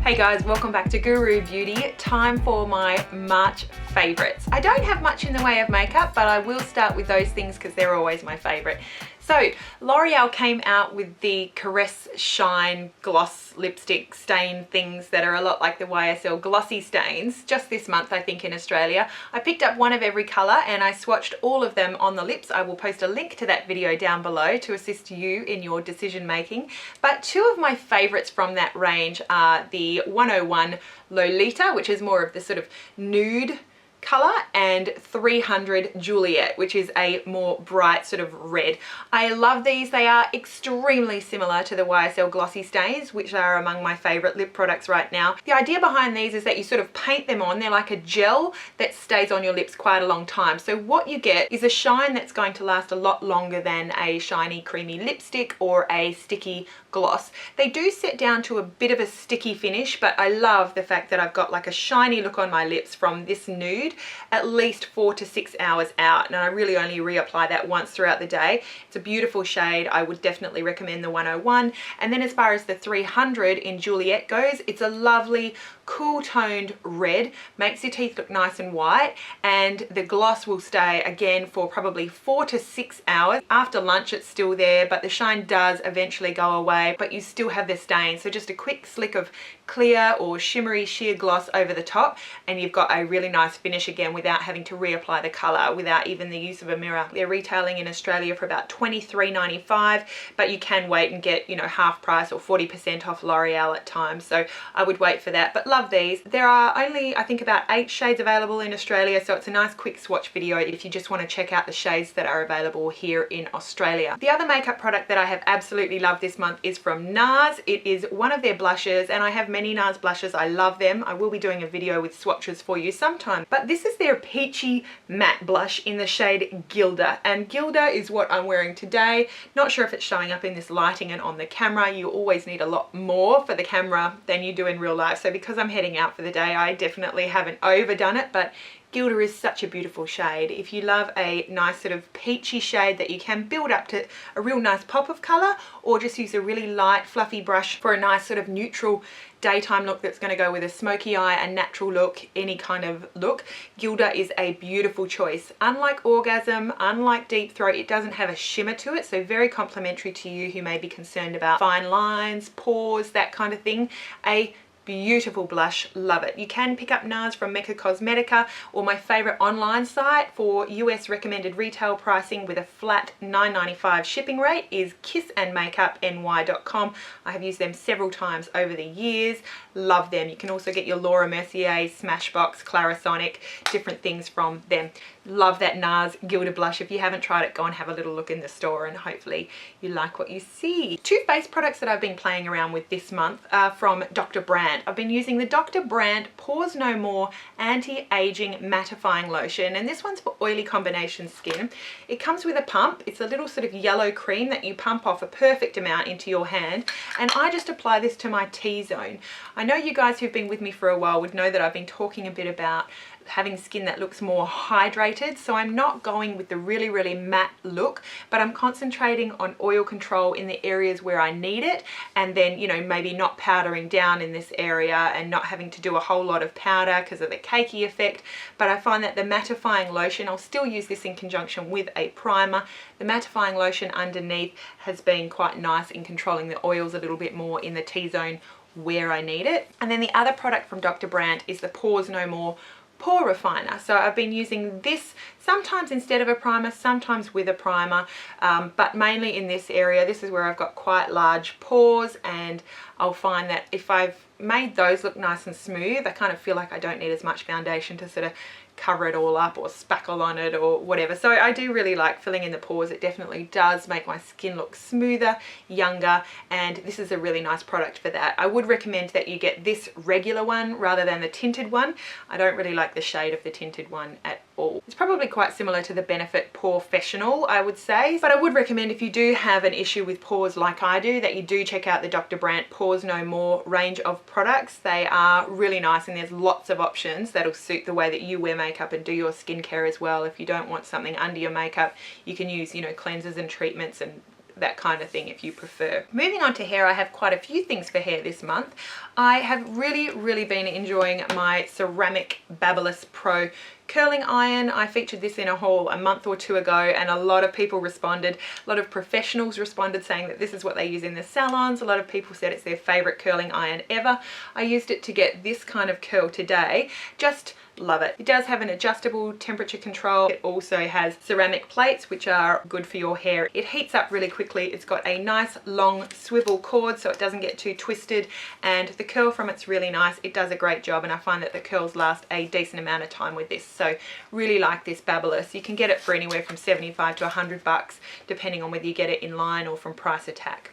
Hey guys, welcome back to GOO ROO Beauty. Time for my March favorites. I don't have much in the way of makeup, but I will start with those things because they're always my favorite. So L'Oreal came out with the Caresse Shine Gloss Lipstick Stain things that are a lot like the YSL glossy stains just this month, I think, in Australia. I picked up one of every colour and I swatched all of them on the lips. I will post a link to that video down below to assist you in your decision making. But two of my favourites from that range are the 101 Lolita, which is more of the sort of nude colour, and 300 Juliet, which is a more bright sort of red. I love these. They are extremely similar to the YSL glossy stains, which are among my favourite lip products right now. The idea behind these is that you sort of paint them on. They're like a gel that stays on your lips quite a long time. So what you get is a shine that's going to last a lot longer than a shiny creamy lipstick or a sticky gloss. They do set down to a bit of a sticky finish, but I love the fact that I've got like a shiny look on my lips from this nude at least 4 to 6 hours out, and I really only reapply that once throughout the day. It's a beautiful shade. I would definitely recommend the 101. And then as far as the 300 in Juliet goes, it's a lovely cool toned red, makes your teeth look nice and white, and the gloss will stay again for probably 4 to 6 hours. After lunch it's still there, but the shine does eventually go away, but you still have the stain. So just a quick slick of clear or shimmery sheer gloss over the top and you've got a really nice finish again without having to reapply the colour, without even the use of a mirror. They're retailing in Australia for about $23.95, but you can wait and get, you know, half price or 40% off L'Oreal at times, so I would wait for that. But love these. There are only, I think, about 8 shades available in Australia, so it's a nice quick swatch video if you just want to check out the shades that are available here in Australia. The other makeup product that I have absolutely loved this month is from NARS. It is one of their blushes, and I have many NARS blushes. I love them. I will be doing a video with swatches for you sometime, but this is their peachy matte blush in the shade Gilda, and Gilda is what I'm wearing today. Not sure if it's showing up in this lighting and on the camera. You always need a lot more for the camera than you do in real life, so because I'm heading out for the day, I definitely haven't overdone it, but Gilda is such a beautiful shade. If you love a nice sort of peachy shade that you can build up to a real nice pop of colour, or just use a really light fluffy brush for a nice sort of neutral daytime look that's going to go with a smoky eye, a natural look, any kind of look, Gilda is a beautiful choice. Unlike Orgasm, unlike Deep Throat, it doesn't have a shimmer to it, so very complimentary to you who may be concerned about fine lines, pores, that kind of thing. A beautiful blush, love it. You can pick up NARS from Mecca Cosmetica or my favorite online site for US recommended retail pricing with a flat $9.95 shipping rate is kissandmakeupny.com. I have used them several times over the years, love them. You can also get your Laura Mercier, Smashbox, Clarisonic, different things from them. Love that NARS Gilda blush. If you haven't tried it, go and have a little look in the store and hopefully you like what you see. Two face products that I've been playing around with this month are from Dr. Brandt. I've been using the Dr. Brandt Pores No More Anti-Aging Mattifying Lotion, and this one's for oily combination skin. It comes with a pump. It's a little sort of yellow cream that you pump off a perfect amount into your hand, and I just apply this to my T-zone. I know you guys who've been with me for a while would know that I've been talking a bit about having skin that looks more hydrated, so I'm not going with the really matte look, but I'm concentrating on oil control in the areas where I need it, and then, you know, maybe not powdering down in this area and not having to do a whole lot of powder because of the cakey effect. But I find that the mattifying lotion, I'll still use this in conjunction with a primer. The mattifying lotion underneath has been quite nice in controlling the oils a little bit more in the T-zone where I need it. And then the other product from Dr. Brandt is the Pores No More Pore Refiner. So I've been using this sometimes instead of a primer, sometimes with a primer, but mainly in this area. This is where I've got quite large pores, and I'll find that if I've made those look nice and smooth, I kind of feel like I don't need as much foundation to sort of cover it all up or spackle on it or whatever. So I do really like filling in the pores. It definitely does make my skin look smoother, younger, and this is a really nice product for that. I would recommend that you get this regular one rather than the tinted one. I don't really like the shade of the tinted one at all. It's probably quite similar to the Benefit Porefessional, I would say, but I would recommend, if you do have an issue with pores like I do, that you do check out the Dr. Brandt Pores No More range of products. They are really nice, and there's lots of options that'll suit the way that you wear makeup and do your skincare as well. If you don't want something under your makeup, you can use, you know, cleansers and treatments and that kind of thing if you prefer. Moving on to hair, I have quite a few things for hair this month. I have really been enjoying my ceramic Babyliss Pro curling iron. I featured this in a haul a month or two ago, and a lot of people responded. A lot of professionals responded saying that this is what they use in the salons. A lot of people said it's their favorite curling iron ever. I used it to get this kind of curl today. Just love it. It does have an adjustable temperature control. It also has ceramic plates, which are good for your hair. It heats up really quickly. It's got a nice long swivel cord so it doesn't get too twisted, and the curl from it's really nice. It does a great job, and I find that the curls last a decent amount of time with this. So really like this Babyliss. You can get it for anywhere from 75 to 100 bucks depending on whether you get it in line or from Price Attack.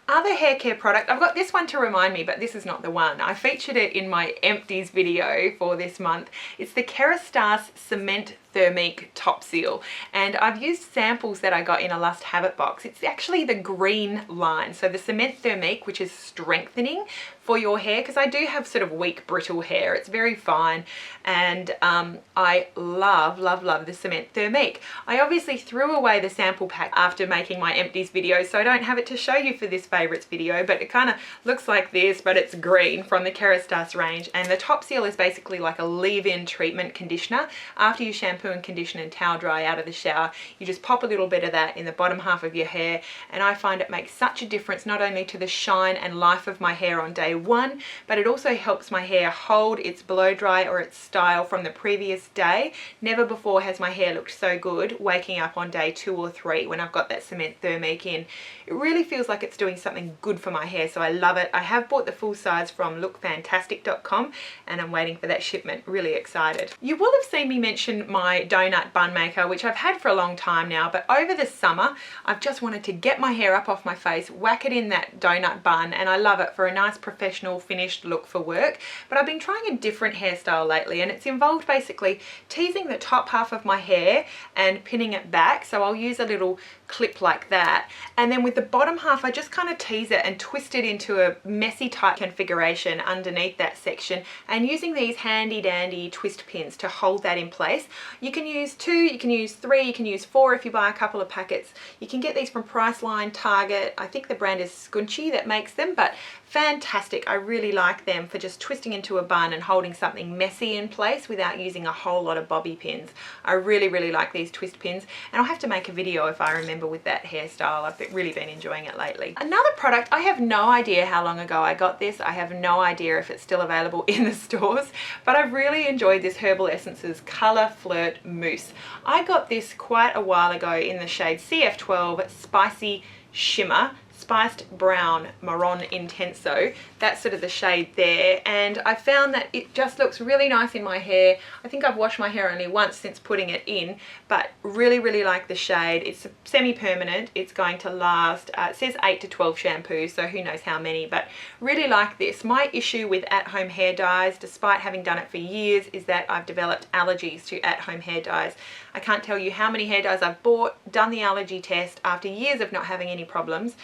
Other hair care product, I've got this one to remind me, but this is not the one. I featured it in my empties video for this month. It's the Caresse Cement Thermique Top Seal, and I've used samples that I got in a Lust Have It box. It's actually the green line, so the Cement Thermique, which is strengthening for your hair, because I do have sort of weak brittle hair. It's very fine, and I love the Cement Thermique. I obviously threw away the sample pack after making my empties video, so I don't have it to show you for this favorites video, but it kind of looks like this, but it's green, from the Caresse range. And the Top Seal is basically like a leave-in treatment conditioner. After you shampoo and condition and towel dry out of the shower, you just pop a little bit of that in the bottom half of your hair, and I find it makes such a difference, not only to the shine and life of my hair on day one, but it also helps my hair hold its blow dry or its style from the previous day. Never before has my hair looked so good waking up on day 2 or 3 when I've got that Cement Thermique in. It really feels like it's doing something good for my hair, so I love it. I have bought the full size from lookfantastic.com, and I'm waiting for that shipment. Really excited. You will have seen me mention my donut bun maker, which I've had for a long time now, but over the summer I've just wanted to get my hair up off my face, whack it in that donut bun, and I love it for a nice professional finished look for work. But I've been trying a different hairstyle lately, and it's involved basically teasing the top half of my hair and pinning it back. So I'll use a little clip like that, and then with the bottom half I just kind of tease it and twist it into a messy type configuration underneath that section, and using these handy dandy twist pins to hold that in place. You can use 2, you can use 3, you can use 4 if you buy a couple of packets. You can get these from Priceline, Target. I think the brand is Scunci that makes them, but fantastic. I really like them for just twisting into a bun and holding something messy in place without using a whole lot of bobby pins. I really like these twist pins, and I'll have to make a video if I remember with that hairstyle. I've really been enjoying it lately. Another product, I have no idea how long ago I got this. I have no idea if it's still available in the stores, but I've really enjoyed this Herbal Essences Color Flirt Mousse. I got this quite a while ago in the shade CF12 Spicy Shimmer, Spiced Brown Marron Intenso. That's sort of the shade there, and I found that it just looks really nice in my hair. I think I've washed my hair only once since putting it in, but really like the shade. It's semi-permanent. It's going to last, it says 8 to 12 shampoos, so who knows how many, but really like this. My issue with at-home hair dyes, despite having done it for years, is that I've developed allergies to at-home hair dyes. I can't tell you how many hair dyes I've bought, done the allergy test after years of not having any problems,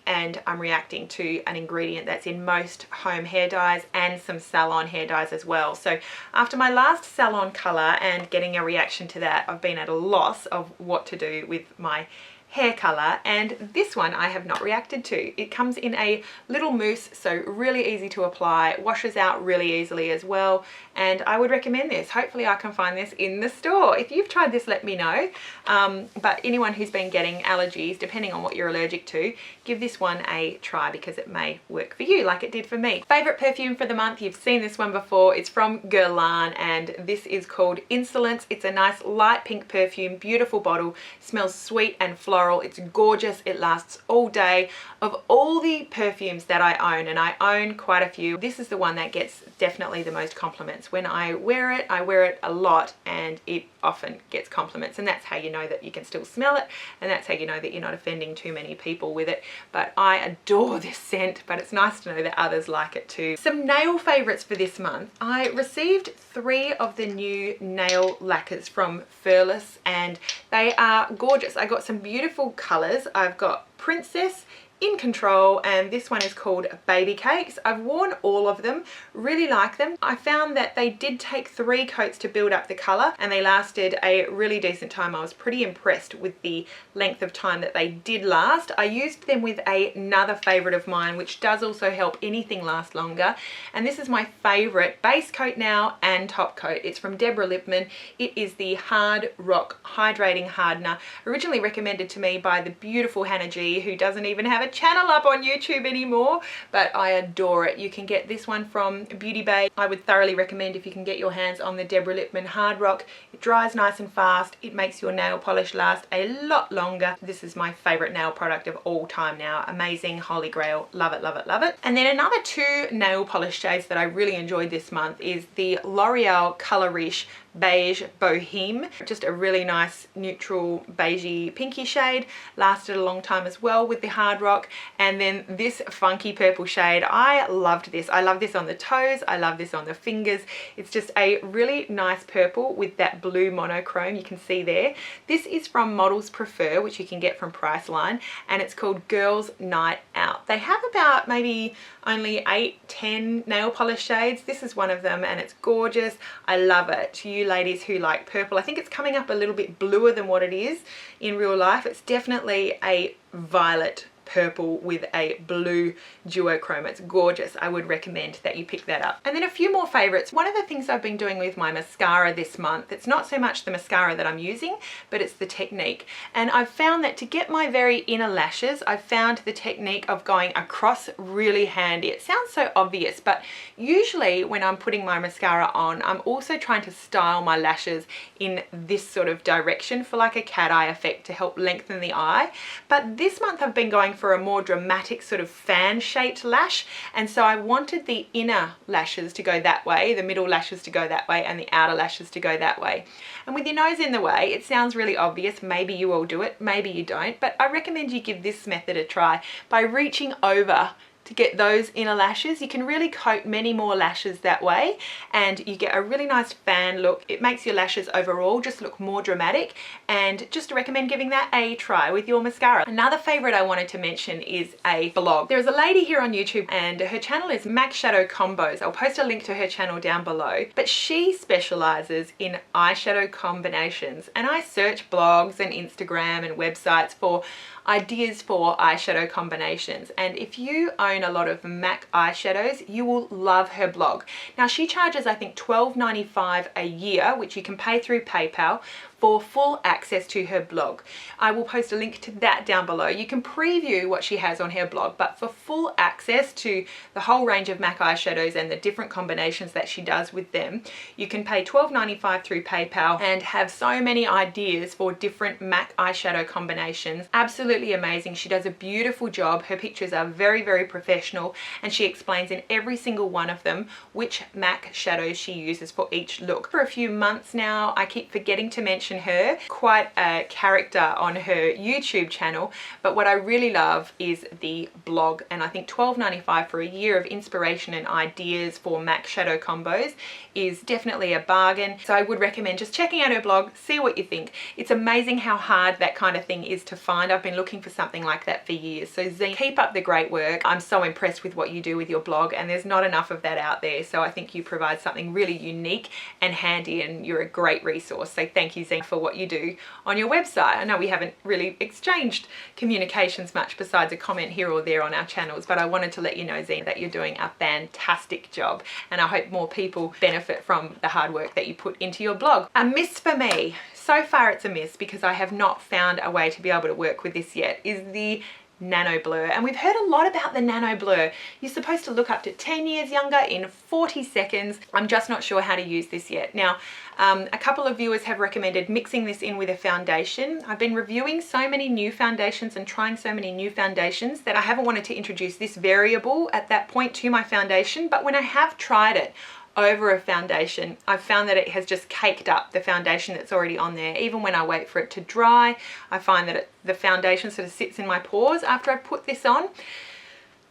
and I'm reacting to an ingredient that's in most home hair dyes and some salon hair dyes as well. So after my last salon color and getting a reaction to that, I've been at a loss of what to do with my hair color, and this one I have not reacted to. It comes in a little mousse, so really easy to apply, washes out really easily as well, and I would recommend this. Hopefully I can find this in the store. If you've tried this, let me know, but anyone who's been getting allergies, depending on what you're allergic to, give this one a try because it may work for you like it did for me. Favorite perfume for the month, you've seen this one before. It's from Guerlain, and this is called Insolence. It's a nice light pink perfume, beautiful bottle, smells sweet and floral. It's gorgeous. It lasts all day. Of all the perfumes that I own, and I own quite a few, this is the one that gets definitely the most compliments. When I wear it a lot, and it often gets compliments, and that's how you know that you can still smell it, and that's how you know that you're not offending too many people with it. But I adore this scent, but it's nice to know that others like it too. Some nail favorites for this month. I received 3 of the new nail lacquers from Furless, and they are gorgeous. I got some beautiful colors. I've got Princess, in control, and this one is called Baby Cakes. I've worn all of them, really like them. I found that they did take 3 coats to build up the colour and they lasted a really decent time. I was pretty impressed with the length of time that they did last. I used them with another favourite of mine, which does also help anything last longer, and this is my favourite base coat now and top coat. It's from Deborah Lippmann. It is the Hard Rock Hydrating Hardener, originally recommended to me by the beautiful Hannah G, who doesn't even have a channel up on YouTube anymore, but I adore it. You can get this one from beautybay. I would thoroughly recommend if you can get your hands on the Deborah Lippmann Hard Rock. It dries nice and fast. It makes your nail polish last a lot longer. This is my favorite nail product of all time now. Amazing, holy grail. Love it, love it, love it. And then another 2 nail polish shades that I really enjoyed this month is the Loreal Color Riche Beige Boheme. Just a really nice neutral beigey pinky shade. Lasted a long time as well with the Hard Rock. And then this funky purple shade, I loved this. I love this on the toes. I love this on the fingers. It's just a really nice purple with that blue monochrome you can see there. This is from Models Prefer, which you can get from Priceline, and it's called Girls Night Out. They have about maybe only 8-10 nail polish shades. This is one of them and it's gorgeous. I love it. To you ladies who like purple, I think it's coming up a little bit bluer than what it is in real life. It's definitely a violet purple with a blue duochrome. It's gorgeous. I would recommend that you pick that up. And then a few more favorites. One of the things I've been doing with my mascara this month, it's not so much the mascara that I'm using, but it's the Technique. And I've found that to get my very inner lashes, I've found the technique of going across really handy. It sounds so obvious, but usually when I'm putting my mascara on, I'm also trying to style my lashes in this sort of direction for like a cat eye effect to help lengthen the eye. But this month I've been going for a more dramatic sort of fan shaped lash, and so I wanted the inner lashes to go that way, the middle lashes to go that way, and the outer lashes to go that way. And with your nose in the way, it sounds really obvious. Maybe you all do it, maybe you don't, but I recommend you give this method a try by reaching over to get those inner lashes. You can really coat many more lashes that way and you get a really nice fan look. It makes your lashes overall just look more dramatic, and just recommend giving that a try with your mascara. Another favorite I wanted to mention is a blog. There's a lady here on YouTube and her channel is macshadowcombos. I'll post a link to her channel down below, but she specializes in eyeshadow combinations, and I search blogs and Instagram and websites for ideas for eyeshadow combinations, and if you own a lot of MAC eyeshadows, you will love her blog. Now she charges I think $12.95 a year, which you can pay through PayPal, for full access to her blog. I will post a link to that down below. You can preview what she has on her blog, but for full access to the whole range of MAC eyeshadows and the different combinations that she does with them, you can pay $12.95 through PayPal and have so many ideas for different MAC eyeshadow combinations. Absolutely amazing. She does a beautiful job. Her pictures are very, very professional, and she explains in every single one of them which MAC shadows she uses for each look. For a few months now, I keep forgetting to mention her. Quite a character on her YouTube channel, but what I really love is the blog, and I think $12.95 for a year of inspiration and ideas for MAC shadow combos is definitely a bargain. So I would recommend just checking out her blog, see what you think. It's amazing how hard that kind of thing is to find. I've been looking for something like that for years. So Zeena, keep up the great work. I'm so impressed with what you do with your blog, and there's not enough of that out there, so I think you provide something really unique and handy, and you're a great resource. So thank you, Zeena, for what you do on your website. I know we haven't really exchanged communications much besides a comment here or there on our channels, but I wanted to let you know, Zeena, that you're doing a fantastic job, and I hope more people benefit from the hard work that you put into your blog. A miss for me, so far it's a miss because I have not found a way to be able to work with this yet, is the Nanoblur. And we've heard a lot about the Nanoblur. You're supposed to look up to 10 years younger in 40 seconds. I'm just not sure how to use this yet. Now, a couple of viewers have recommended mixing this in with a foundation. I've been reviewing so many new foundations and trying so many new foundations that I haven't wanted to introduce this variable at that point to my foundation, but when I have tried it over a foundation, I've found that it has just caked up the foundation that's already on there. Even when I wait for it to dry, I find that the foundation sort of sits in my pores after I put this on.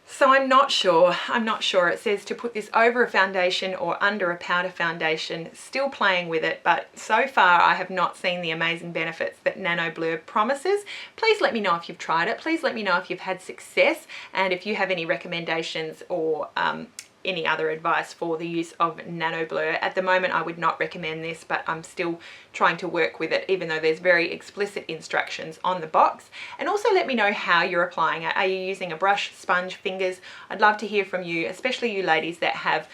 So I'm not sure. It says to put this over a foundation or under a powder foundation. Still playing with it, but so far I have not seen the amazing benefits that Nanoblur promises. Please let me know if you've tried it. Please let me know if you've had success, and if you have any recommendations or any other advice for the use of Nanoblur. At the moment I would not recommend this, but I'm still trying to work with it, even though there's very explicit instructions on the box. And also let me know how you're applying it. Are you using a brush, sponge, fingers? I'd love to hear from you, especially you ladies that have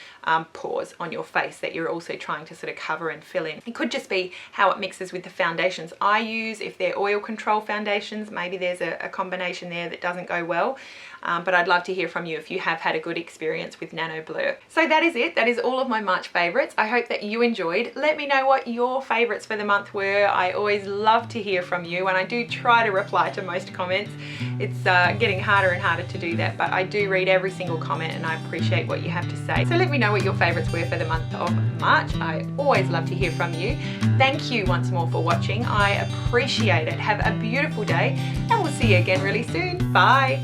pores on your face that you're also trying to sort of cover and fill in. It could just be how it mixes with the foundations I use. If they're oil control foundations, maybe there's a combination there that doesn't go well. But I'd love to hear from you if you have had a good experience with Nanoblur. So that is it. That is all of my March favorites. I hope that you enjoyed. Let me know what your favorites for the month were. I always love to hear from you, and I do try to reply to most comments. It's getting harder and harder to do that, but I do read every single comment and I appreciate what you have to say. So let me know what your favorites were for the month of March. I always love to hear from you. Thank you once more for watching. I appreciate it. Have a beautiful day, and we'll see you again really soon. Bye.